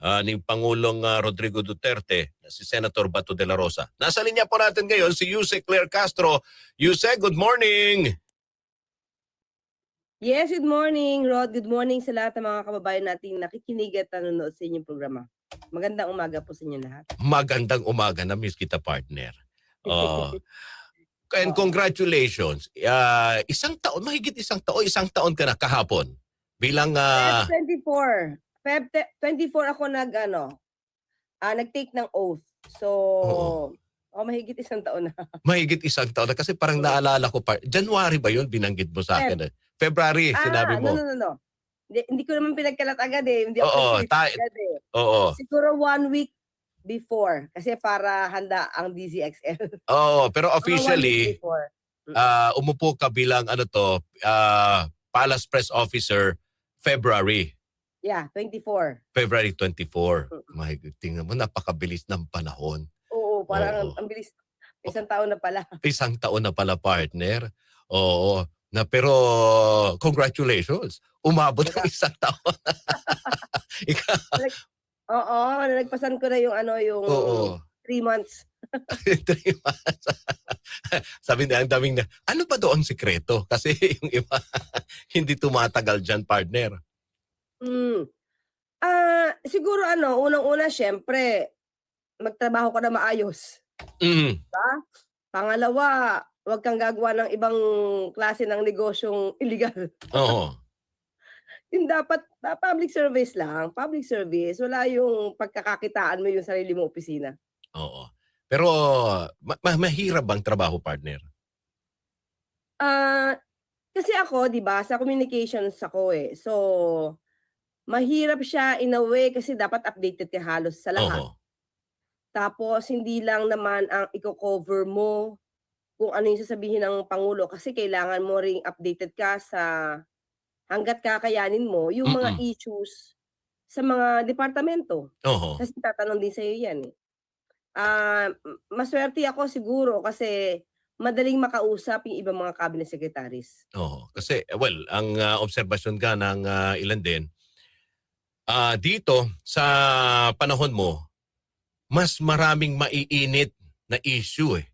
ni Pangulong Rodrigo Duterte, si Senator Bato de la Rosa. Nasa linya po natin ngayon si Yuse Claire Castro. Yuse, good morning! Yes, good morning, Rod. Good morning sa lahat ng mga kababayan nating nakikinig at nanonood sa inyong programa. Magandang umaga po sa inyo lahat. Magandang umaga, na-miss kita, partner. And Oo. congratulations. Isang taon, mahigit isang taon ka na kahapon. Bilang... Feb 24. Feb 24 ako nag-take ng oath. So, mahigit isang taon na. Mahigit isang taon na kasi parang naalala ko pa. January ba yun? Binanggit mo sa akin. February, sinabi mo. No. Hindi ko naman pinagkalat agad eh. Hindi ako nagsalita agad eh. Oo. Siguro 1 week before. Kasi para handa ang DZXL. Oo, pero officially, umupo ka bilang Palace Press Officer February. Yeah, 24. February 24. Mahigit, tingnan mo, napakabilis ng panahon. Oo, parang ang bilis. Isang taon na pala. Isang taon na pala, partner. Oo. Pero congratulations. Umabot ng isang taon. Oo, nalagpasan ko na yung 3 months. 3 months. Sabi niya, ang daming na, ano pa doon sikreto? Kasi yung iba, hindi tumatagal dyan, partner. Siguro unang-una, syempre, magtrabaho ka na maayos. Diba? Pangalawa, huwag kang gagawa ng ibang klase ng negosyong illegal. Oo. Yung dapat, public service lang. Public service. Wala yung pagkakakitaan mo yung sarili mo opisina. Oo. Pero, mahirap bang trabaho, partner? Kasi ako, di ba, sa communications ako eh. So, mahirap siya in a way kasi dapat updated ka halos sa lahat. Tapos, hindi lang naman ang i-cover mo kung ano yung sasabihin ng Pangulo kasi kailangan mo ring updated ka sa hanggat kakayanin mo yung mga issues sa mga departamento. Kasi tatanong din sa'yo yan eh. Maswerte ako siguro kasi madaling makausap yung ibang mga cabinet secretaries. Kasi, well, ang obserbasyon ka ng ilan din, dito sa panahon mo, mas maraming maiinit na issue eh.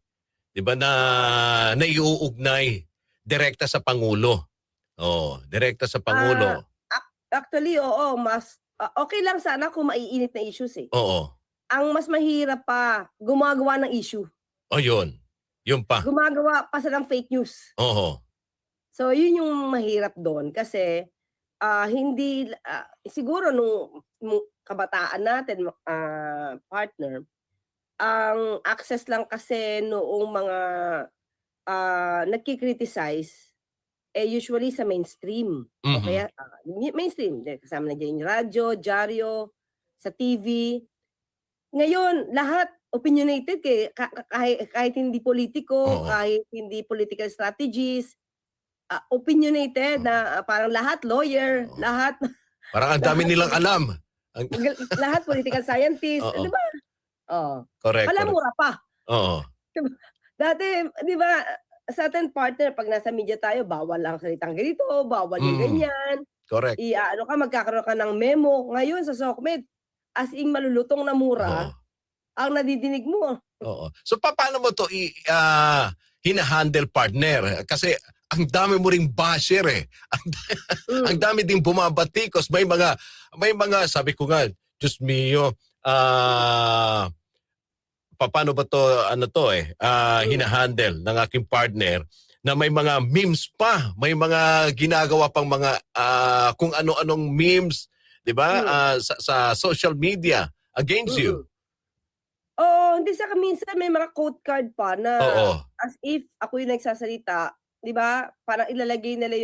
Diba na naiuugnay direkta sa Pangulo. Direkta sa Pangulo. Actually, oo, mas okay lang sana kung maiinit na issues eh. Ang mas mahirap pa, gumagawa ng issue. Yun. Yun pa. Gumagawa pa ng fake news. So, yun yung mahirap doon kasi hindi, siguro nung kabataan natin, partner, ang access lang kasi noong mga nagki-criticize, usually sa mainstream. O kaya, mainstream, kasama na dyan yung radyo, dyaryo, sa TV. Ngayon, lahat opinionated kahit hindi politiko, kahit hindi political strategies, opinionated na parang lahat lawyer, lahat. Parang ang dami nilang alam. Lahat political scientist, di ba? Correct. Palamura pa. Dati, di ba, certain partner, pag nasa media tayo, bawal ang salitang ganito, bawal yung ganyan. Correct. Magkakaroon ka ng memo. Ngayon sa SOCMED, as in malulutong na mura, ang nadidinig mo. So paano mo to hinahandle, partner? Kasi ang dami mo ring basher eh. Ang dami ding bumabatikos. May mga sabi ko nga, Diyos mio, paano ba to hinahandle ng aking partner na may mga memes pa, may mga ginagawa pang mga kung ano-anong memes, 'di ba? Sa social media against you. Hindi sa minsan may mga quote card pa na as if ako yung nagsasalita, 'di ba? Parang ilalagay nila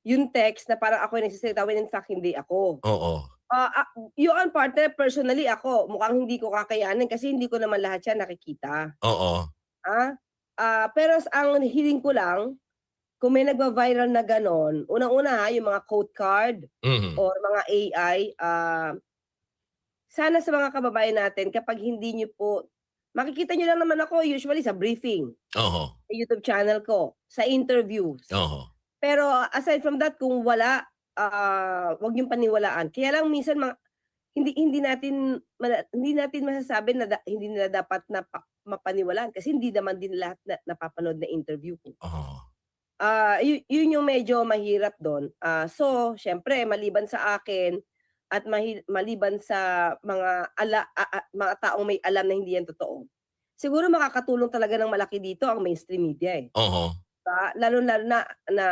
yung text na parang ako yung nagsasalita when in fact hindi ako. Yung partner, personally ako, mukhang hindi ko kakayanin kasi hindi ko naman lahat yan nakikita. Pero ang hiling ko lang, kung may nagva-viral na ganon, unang-una yung mga quote card or mga AI, sana sa mga kababayan natin, kapag hindi nyo po, makikita nyo lang naman ako usually sa briefing, sa YouTube channel ko, sa interviews. Pero aside from that, kung wala, wag niyong paniwalaan. Kaya lang minsan hindi hindi natin masasabi na hindi nila dapat na mapaniwalaan kasi hindi naman din lahat na napapanood na interview ko. Oo. Yun yung medyo mahirap dun. So siyempre maliban sa akin at maliban sa mga taong may alam na hindi yan totoo, siguro makakatulong talaga ng malaki dito ang mainstream media, eh. Oo. Lalong-lalo na na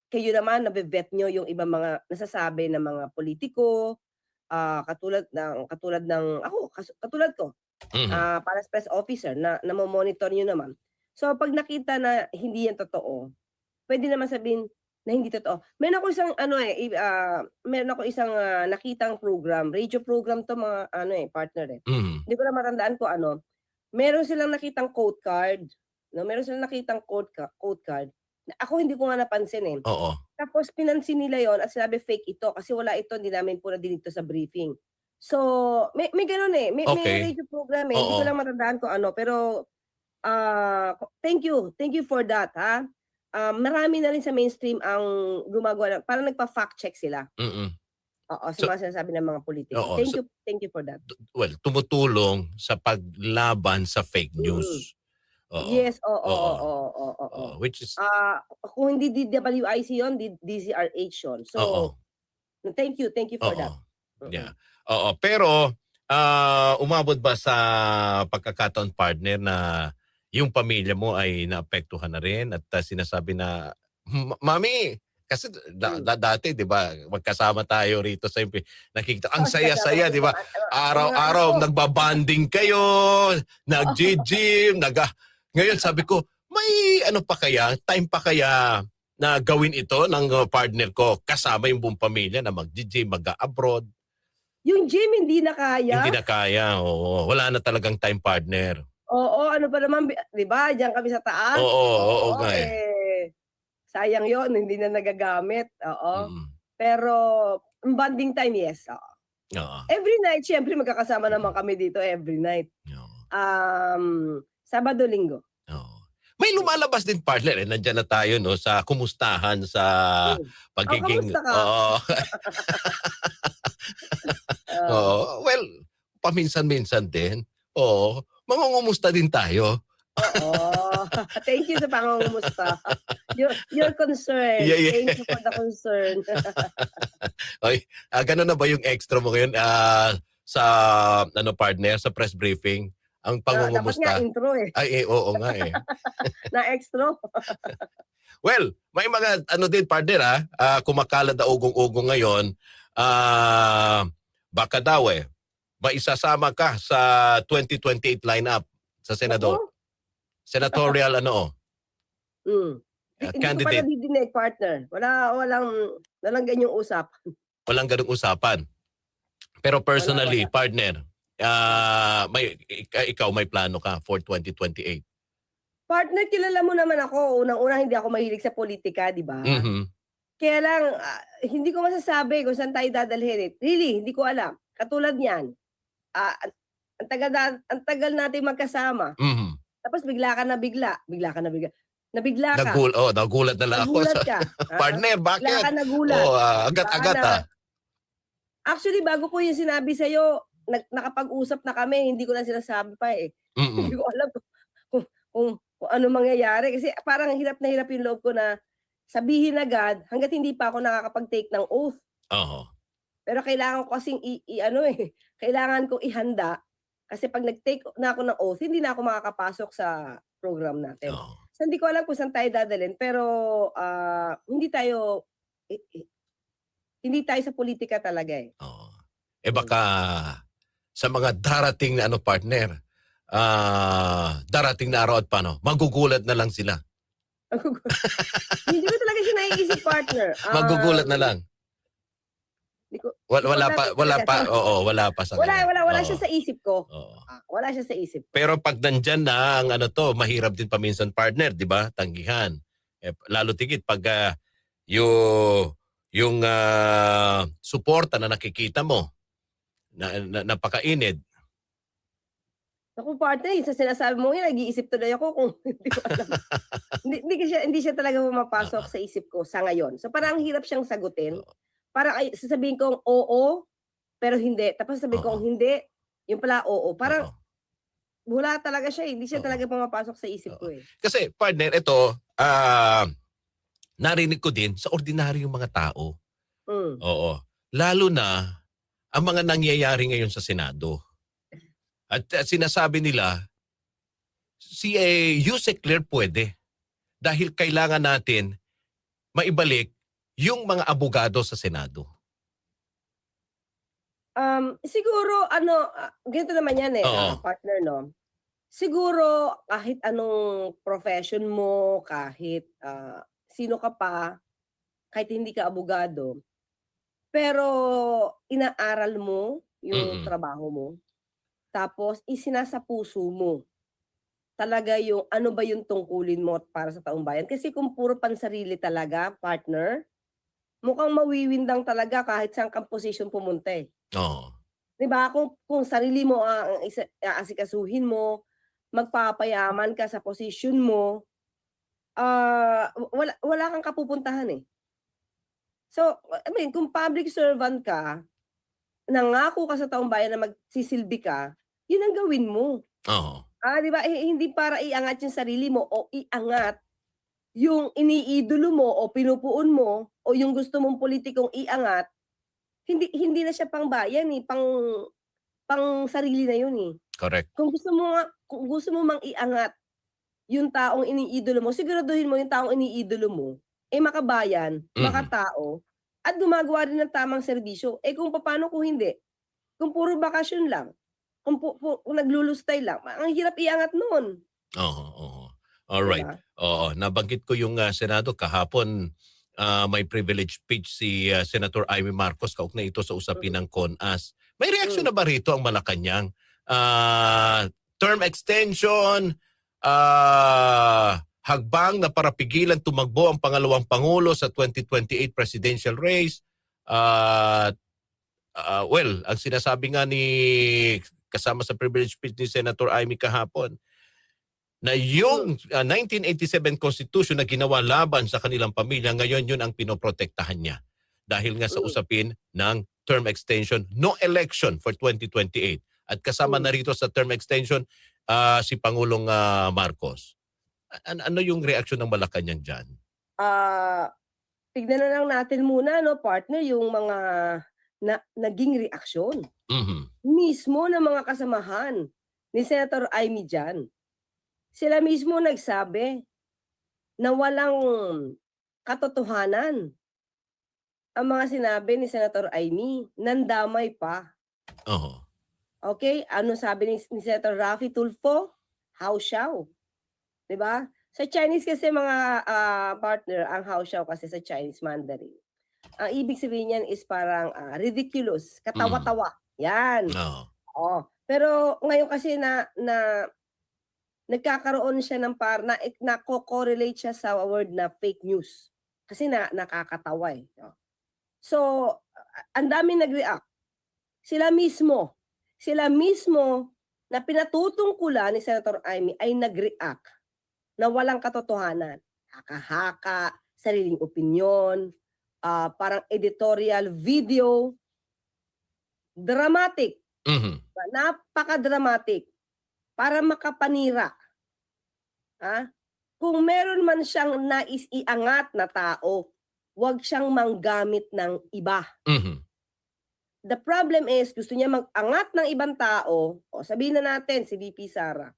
kayo naman nabe-vet niyo yung ibang mga nasasabi ng mga politiko, katulad ng ako, katulad ko, Mhm. para sa press officer na namo-monitor niyo naman. So 'pag nakita na hindi yan totoo, puwede naman sabihin na hindi totoo. Meron ako isang, nakitang program, radio program 'to mga ano, eh, partner, eh. Mhm. Hindi ko na matandaan kung ano. Meron silang nakitang quote card, 'no, meron silang nakitang quote card na ako hindi ko nga napansin, eh. Oo. Tapos pinansin nila yon at sinabi fake ito kasi wala ito, hindi namin po nadinig 'to sa briefing. So, may gano'n, eh, may Okey. radio program, eh, hindi ko Oo. lang matandaan kung ano pero, thank you for that, ha. Marami na rin sa mainstream ang gumagawa ng parang nagfa-fact check sila, Mm. oo, sa So mga sinasabi ng mga politiko. oo. So Thank you for that. well, tumutulong sa paglaban sa fake Mm. news. Oo. Yes, oo, Oo. oo, oo, oo. Oo, which is Kung hindi DWIC yun, DZRH yun. So, oo. thank you for Oo. that. Mm. Yeah. Oo, pero, umabot ba sa pagkakataon partner na yung pamilya mo ay naapektuhan na rin at, sinasabi na, Mami," kasi Hmm. dati 'di ba magkasama tayo rito sa nakikita ang Kasama ko saya-saya 'di yung ba? mga anak Araw-araw ko. nagba-bonding kayo, Oo. naggi-gym, ngayon sabi ko, may ano pa kaya, time pa kaya na gawin ito ng, partner ko kasama yung buong pamilya na maggi-gym, mag-a-abroad? Yung gym hindi na Hindi kaya? na kaya, oo. Wala na talagang time partner. Oo, ano pa naman 'di ba diyan kami sa taas? Oo, oo Oo, nga eh. sayang yon hindi na nagagamit, oo. Mm, Pero ang bonding time, yes, oo. oo. Every night siyempre magkakasama naman Mm, kami dito every night. oo, Sabado, Linggo. oo. May lumalabas din partner, eh, nandiyan na tayo 'no, sa kumustahan sa Hmm. Oh, pagiging kamusta ka? oo, Oo. oo. Well, paminsan-minsan din, oo. Mangungumusta din tayo. Oo. Thank you sa pangungumusta. Your concern. Yeah, yeah. Thank you for the concern. Ay, gano'n na ba yung extra mo ngayon, sa ano partner, sa press briefing, ang Dapat nga pangungumusta? intro, eh, Ay, eh, oo nga, eh. na extra. Well, may mga ano din partner, kumakalat na ugong-ugong ngayon, ah, baka daw, maisasama ka sa 2028 lineup sa Naku, senatorial ano, hmm. Hindi ko pa candidate. nadidinig, partner. Walang ganyang usapan. Walang gano'ng usapan. Pero personally, Wala. partner, Hmm. ikaw may plano ka for 2028? Partner, kilala mo naman ako. Unang-una, hindi ako mahilig sa politika, 'di ba? Mhm. Kaya lang, hindi ko masasabi kung saan tayo dadalhin, eh. Really, hindi ko alam. Katulad niyan, ah, ang ang tagal nating magkasama, Mhm. tapos bigla ka nabigla ka, Nagulat na lang ako nagulat sa ka, partner, bigla bakit? ka nagulat, Oh, 'di ba, agad-agad, na actually bago ko 'yung sinabi sa'yo, nakapag-usap na kami, hindi ko na sinasabi pa, eh. Hindi Mm. ko alam kung kung anong mangyayari kasi parang hirap na hirap 'yung loob ko na sabihin agad hangga't hindi pa ako nakakapag-take ng oath. Oo, Pero kailangan ko kasing i-ano, eh, kailangan kong ihanda kasi 'pag nag-take na ako ng oath, hindi na ako makakapasok sa program natin. oo, So, hindi ko alam kung saan tayo dadalhin pero, i i hindi tayo sa politika talaga, eh. oo. Eh, Hmm. baka sa mga darating na ano partner, darating na araw at paano, magugulat na lang sila. Hindi ko talaga siya naiisip, partner. Magugulat na lang. Di ko di ko Wala alam, pa eh, wala talaga. pa, oo, wala pa sa ngayon. Wala Oo, siya sa isip ko. oo. Wala siya sa isip ko. Pero 'pag nandiyan na ang ano 'to, mahirap din paminsan partner, 'di ba, tanggihan. Lalo tigit 'pag, yu yung, suporta na nakikita mo na napakainit. Naku, partner, sa sinasabi mo yan nag-iisip tuloy ako kung hindi ko alam. Hindi siya talaga pumapasok Oo, sa isip ko sa ngayon. So, parang ang hirap siyang sagutin. oo. Parang ay sasabihin kong oo, pero hindi. Tapos sabi Oo. kong hindi, yun pala oo. Parang Oo. wala talaga siya, hindi siya Oo. talaga pumapasok sa isip Oo. ko, eh. Kasi partner, ito, narinig ko din sa ordinaryong mga tao. Hmm. Oo. Lalo na ang mga nangyayari ngayon sa Senado. At sinasabi nila, si Yusek Claire pwede. Dahil kailangan natin maibalik yung mga abogado sa Senado. Siguro ano, ganito naman yan, eh, Oo. partner 'no. Siguro kahit anong profession mo, kahit, sino ka pa, kahit hindi ka abogado, pero inaaral mo yung Mm. trabaho mo, tapos isinasapuso mo talaga yung ano ba yung tungkulin mo para sa taong bayan. Kasi kung puro pansarili talaga, partner, mukhang mawiwindang talaga kahit saang kang posisyon pumunta, eh. Oo. 'Di ba kung sarili mo ang aasikasuhin mo, magpapayaman ka sa posisyon mo, wala wala kang kapupuntahan, eh. So, I mean kung public servant ka, nangako ka sa taong bayan na magsisilbi ka, yun ang gawin mo. Oo. 'Di ba, hindi para iangat yung sarili mo o iangat yung iniidolo mo o pinupuon mo o yung gusto mong pulitikong iangat, hindi hindi na siya pangbayan, eh, pang-sarili na yun, eh. Correct. Kung gusto mo mang iangat yung taong iniidolo mo, siguraduhin mo yung taong iniidolo mo, eh, makabayan, Mhm. makatao, at gumagawa rin ng tamang serbisyo. Eh, kung papaano kung hindi? Kung puro bakasyon lang, kung naglulustay lang, ang hirap iangat nun, Oo, oo. 'di Alright. ba? Oo, nabanggit ko yung Senado kahapon. May privilege speech si Senator Amy Marcos kaugnay ito sa usapin Mm, ng CONAS. May reaksyon hmm. na ba rito ang Malacanang? Term extension, hagbang na para pigilan tumakbo ang pangalawang pangulo sa 2028 presidential race. At well, ang sinasabi nga ni kasama sa privilege speech ni Senator Amy kahapon, na Hmm, yung 1987 Constitution na ginawa laban sa kanilang pamilya, ngayon yun ang pinoprotektahan niya. Dahil nga sa hmm, usapin ng term extension, no election for 2028. At kasama na hmm. rito sa term extension, si Pangulong Marcos. Ano yung reaksyon ng Malacanang dyan? Ah, Tignan na lang natin muna 'no, partner, yung mga naging reaksyon Mhm. mismo ng mga kasamahan ni Senator Amy diyan. Sila mismo nagsabi na walang katotohanan ang mga sinabi ni Senator Amy, nandamay pa. Oo. Okay, ano sabi ni Senator Raffy Tulfo? Hao Xiao, 'di ba? Sa Chinese kasi mga, partner, ang hao xiao kasi sa Chinese Mandarin, ang ibig sabihin niyan is parang, ridiculous, Mhm. katawa-tawa, 'yan. Oo. Oo, pero ngayon kasi na na nagkakaroon siya ng na nako-correlate siya sa word na fake news. Kasi nakakatawa, eh, 'no. So, ang daming nag-react. Sila mismo na pinatutungkulan ni Senator Amy ay nag-react na walang katotohanan. Haka-haka, sariling opinyon, parang editorial video, dramatic, Mhm. napaka-dramatic para makapanira, ha? Kung meron man siyang nais iangat na tao, 'wag siyang manggamit ng iba. Mhm. The problem is gusto niya mag-angat ng ibang tao, o sabihin na natin si VP Sara.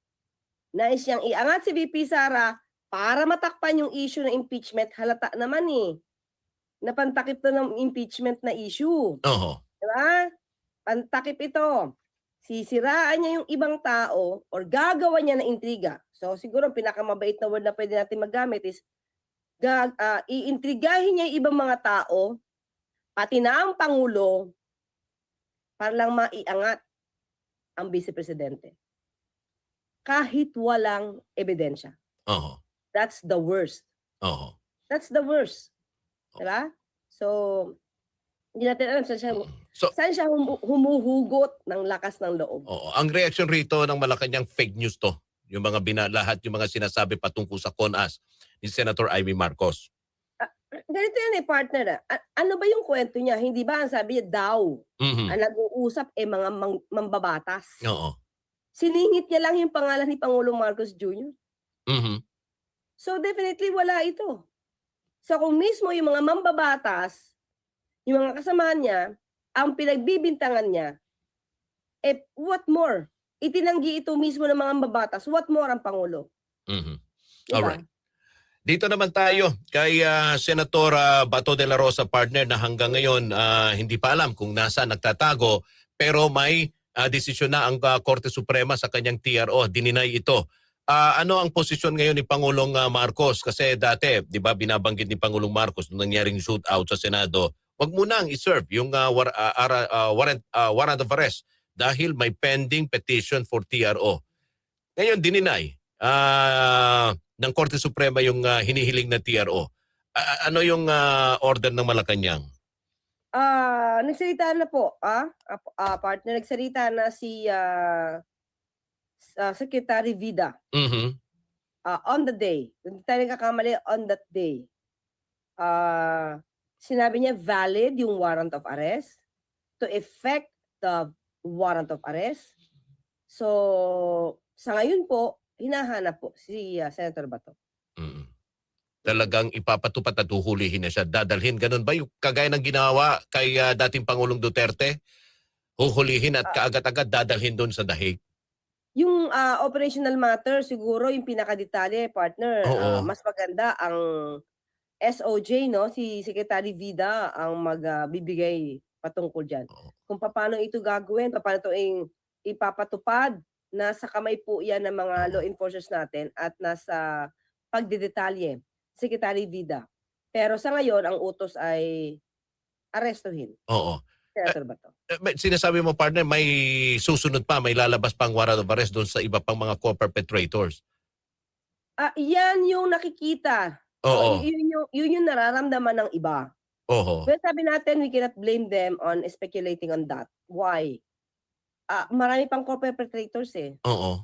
Nais niyang iangat si VP Sara para matakpan yung issue ng impeachment, halata naman, eh, na pantakip 'to ng impeachment na issue, Oo. 'di ba? Pantakip ito. Sisiraan niya yung ibang tao or gagawan niya ng intriga. So, siguro ang pinakamabait na word na puwede natin magamit is iintrigahin niya yung ibang mga tao, pati na ang pangulo, para lang maiangat ang Vice Presidente. Kahit walang ebidensya. Oo. That's the worst. Oo. That's the worst, 'di ba? So, hindi natin alam Mm. So, saan siya humuhugot ng lakas ng loob. oo, ang reaksyon rito ng Malacanang, fake news 'to. Yung mga lahat yung mga sinasabi patungkol sa CONAS ni Senator Amy Marcos. Ganito yan partner, ano ba yung kwento niya? Hindi ba ang sabi niya daw, Mhm. ang nag-uusap, mga mambabatas. Oo. Siningit niya lang yung pangalan ni Pangulong Marcos Jr. Mhm. So, definitely wala ito. So, kung mismo yung mga mambabatas, yung mga kasama niya, ang pinagbibintangan niya, what more? Itinanggi ito mismo ng mga mambabatas, what more ang Pangulo? Mhm. 'Di ba? Alright. Dito naman tayo kay Senator Bato de la Rosa, partner, na hanggang ngayon hindi pa alam kung nasaan nagtatago, pero may desisyon na ang Korte Suprema sa kanyang TRO. Dininay ito. Ano ang posisyon ngayon ni Pangulong Marcos? Kasi dati, di ba, binabanggit ni Pangulong Marcos nung nangyaring shootout sa Senado, wag mo nang i-serve yung warrant of arrest dahil may pending petition for TRO. Ngayon, dininay ng Korte Suprema yung hinihiling na TRO. Ano yung order ng Malacanang? Nagsalita na po, partner, nagsalita na si Secretary Vida Mhm. on the day. Hindi tayo nagkakamali, on that day. Sinabi niya valid yung warrant of arrest to effect the warrant of arrest. So, sa ngayon po, hinahanap po si Senator Bato. Mhm. Talagang ipapatupad at huhulihin na siya. Dadalhin. Ganun ba yung kagaya ng ginawa kay dating Pangulong Duterte? Huhulihin at kaagad-agad dadalhin doon sa dahig? Yung operational matter, siguro yung pinakadetalye, partner, Oo. mas maganda ang SOJ, no? Si Secretary Vida ang magbibigay patungkol diyan. Oo. Kung paano ito gagawin, paano ito ipapatupad, nasa kamay po 'yan ng mga law Oo. enforcers natin at nasa pagdedetalye, Secretary Vida. Pero sa ngayon, ang utos ay arestuhin, Oo. Senator Bato. Sinasabi mo, partner, may susunod pa, may lalabas pang warrant of arrest doon sa iba pang mga co-perpetrators. 'Yan yung nakikita. O Oo. yun yung nararamdaman ng iba. Oho. Well, sabi natin we cannot blame them on speculating on that. Why? Marami pang co-perpetrators, eh. Oo.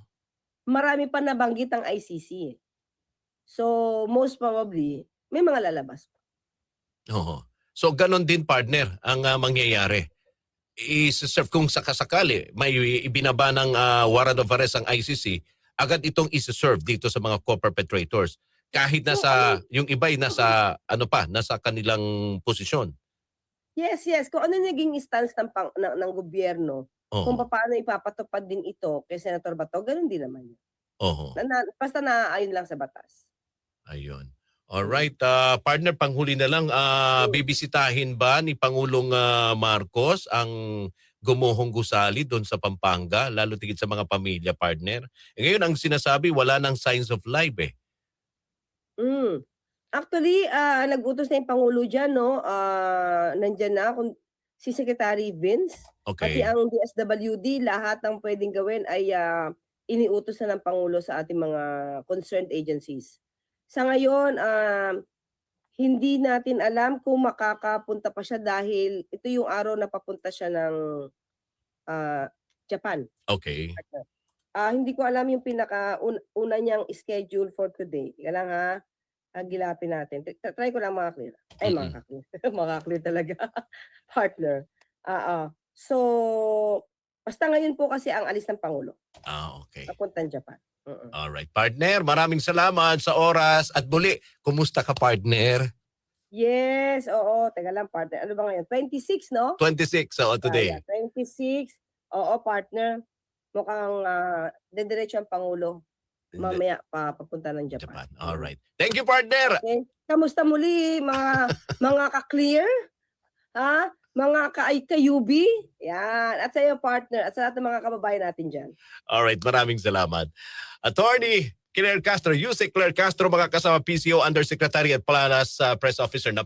Marami pa nabanggit ang ICC, eh. So, most probably, may mga lalabas pa. Oo. So ganon din, partner, ang mangyayari. I-serve kung sakasakali may ibinaba ng warrant of arrest ang ICC, agad itong i-serve dito sa mga co-perpetrators. Kahit So, nasa yung iba ay nasa nasa kanilang posisyon. yes, yes. Kung ano naging stance ng gobyerno, kung Oo. paano ipapatupad din ito kay Senator Bato, gano'n din naman yun. Oo. Basta naaayon lang sa batas. Ayun. Mm. Alright, partner, panghuli na lang, Hmm. bibisitahin ba ni Pangulong Marcos ang Gumuhong Gusali doon sa Pampanga, lalo tigit sa mga pamilya, partner? Ngayon, ang sinasabi, wala nang signs of life eh. Hmm. Actually, nag-utos na yung pangulo diyan, 'no, nandiyan na si Secretary Vince, pati Okay. ang DSWD, lahat ng puwedeng gawin ay, iniutos na ng pangulo sa ating mga concerned agencies. Sa ngayon, hindi natin alam kung makakapunta pa siya dahil ito yung araw na papunta siya ng, ah, Japan. Okay. Hindi ko alam yung una niyang schedule for today. Teka lang, ha. Agilapin natin. Try ko lang maka-clear. Ay, Mm. maka-clear. Maka-clear talaga, partner. Oo. So, basta ngayon po kasi ang alis ng pangulo, Okay. papuntang Japan. Mm. Alright, partner, maraming salamat sa oras at muli, kumusta ka, partner? Yes, oo. Teka lang, partner. Ano ba ngayon? 26, 'no? 26, Yeah, today. 26. Oo, partner. Mukhang, didiretso ang pangulo mamaya papunta ng Japan. Japan. Alright. Thank you, partner. Okay. Kamusta muli mga ka-clear? Ha? Mga ka-UB? Yan. At sa iyo, partner, at sa lahat ng mga kababayan natin diyan. Alright, maraming salamat. Attorney Claire Castro, Yusek Claire Castro, mga kasama PCO Undersecretary at Planas Press Officer na